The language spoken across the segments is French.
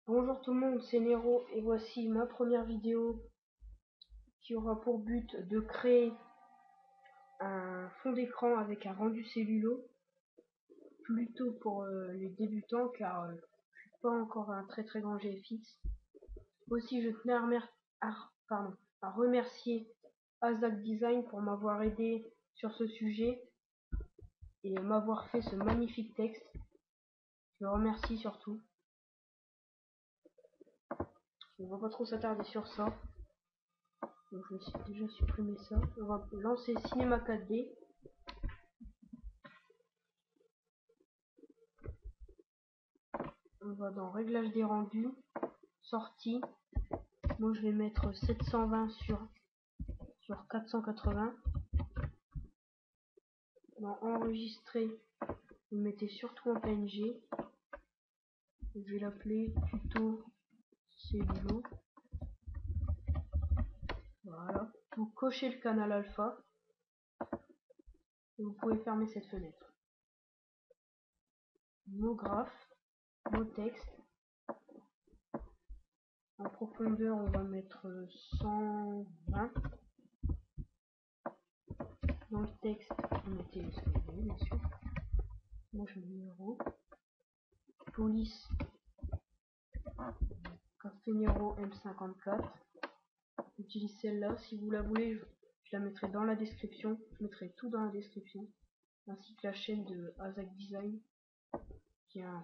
Bonjour tout le monde, c'est Nero et voici ma première vidéo qui aura pour but de créer un fond d'écran avec un rendu cellulo, plutôt pour les débutants car je suis pas encore un très grand GFX. Aussi je tenais à remercier Azak Design pour m'avoir aidé sur ce sujet et m'avoir fait ce magnifique texte. Je le remercie surtout. On va pas trop s'attarder sur ça. Donc je vais déjà supprimer ça. On va lancer Cinema 4D. On va dans réglage des rendus, sortie. Moi je vais mettre 720 sur 480. Dans enregistrer, vous mettez surtout en PNG. Je vais l'appeler tuto cellulo. Voilà. Vous cochez le canal alpha. Et vous pouvez fermer cette fenêtre. Mot graphe, mot texte. En profondeur, on va mettre 120. Dans le texte, vous mettez le scalé, bien sûr. Moi je mets numéro. Police, Café Nero M54. J'utilise celle-là. Si vous la voulez, je la mettrai dans la description. Je mettrai tout dans la description. Ainsi que la chaîne de Azak Design, qui est une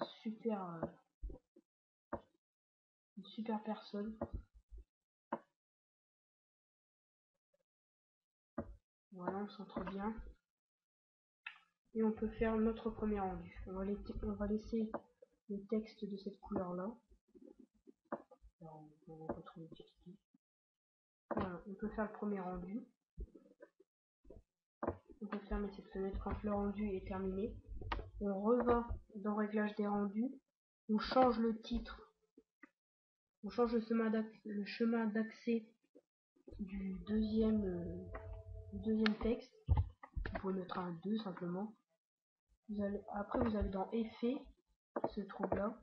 super personne. Voilà, on centre bien. Et on peut faire notre premier rendu. On va laisser le texte de cette couleur-là. On va retrouver le. Voilà, on peut faire le premier rendu. On peut fermer cette fenêtre quand le rendu est terminé. On revient dans réglage des rendus. On change le titre. On change le chemin d'accès du deuxième texte. Vous pouvez mettre un 2 simplement. Après vous allez dans effet, qui se trouve là,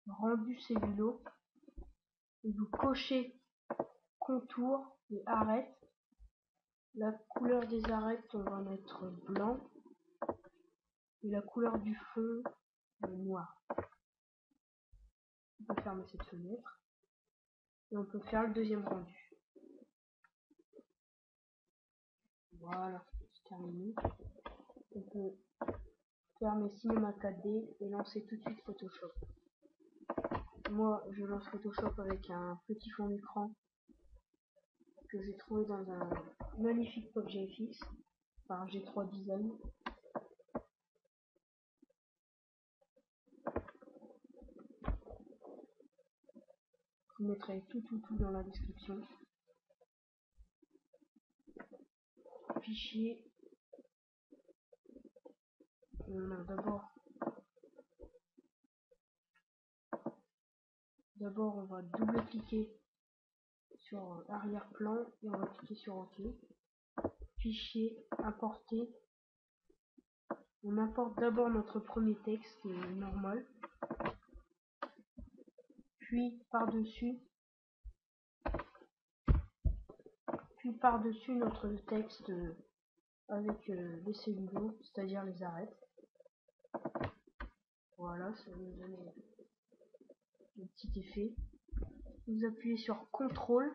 rendu cellulo, et vous cochez contour et arête. La couleur des arêtes, on va mettre blanc, et la couleur du fond, noir. On peut fermer cette fenêtre, et on peut faire le deuxième rendu. Voilà, c'est terminé. On peut fermer Cinema 4D et lancer tout de suite Photoshop. Moi, je lance Photoshop avec un petit fond d'écran que j'ai trouvé dans un magnifique pop GFX par G3 Design. Je vous mettrai tout dans la description. Fichier. D'abord, on va double-cliquer sur arrière-plan et on va cliquer sur OK. Fichier, importer. On importe d'abord notre premier texte normal. Puis par-dessus notre texte avec les cellulos, c'est-à-dire les arêtes. Voilà, ça va nous donner un petit effet. Vous appuyez sur CTRL.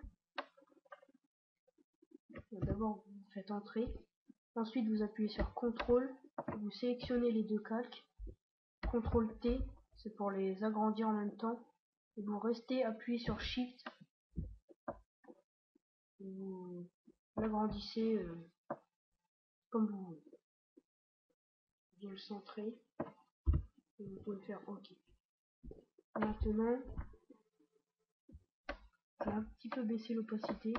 D'abord vous faites entrer. Ensuite vous appuyez sur CTRL. Vous sélectionnez les deux calques. CTRL T, c'est pour les agrandir en même temps. Et vous restez appuyé sur Shift. Vous l'agrandissez comme vous voulez. Vous le centrez. Et vous pouvez faire OK. Maintenant, je vais un petit peu baisser l'opacité.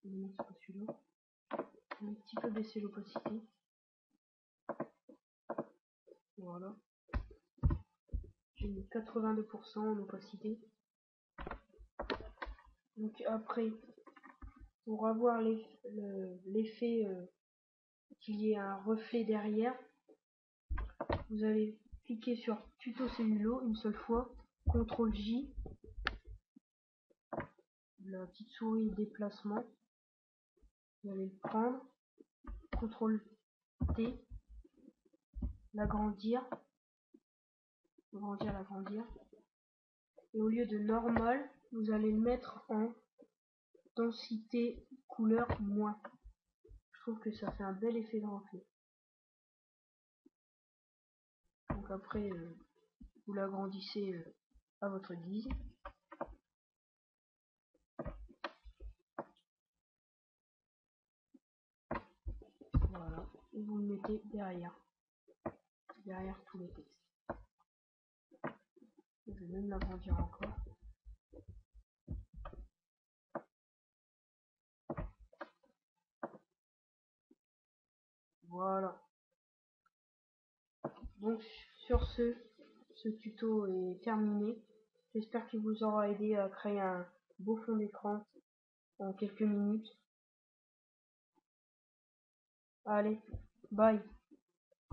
Non, c'est pas celui-là. Je vais un petit peu baisser l'opacité. Voilà. J'ai mis 82% en opacité. Donc après, pour avoir l'effet qu'il y ait un reflet derrière, vous allez cliquer sur tuto cellulo une seule fois, CTRL J, la petite souris déplacement, vous allez le prendre, CTRL T, l'agrandir, l'agrandir, et au lieu de normal, vous allez le mettre en densité couleur moins. Je trouve que ça fait un bel effet de reflet. Donc après, vous l'agrandissez à votre guise. Voilà, et vous le mettez derrière tous les textes. Je vais même l'agrandir encore. Voilà. Donc sur ce tuto est terminé. J'espère qu'il vous aura aidé à créer un beau fond d'écran en quelques minutes. Allez, bye.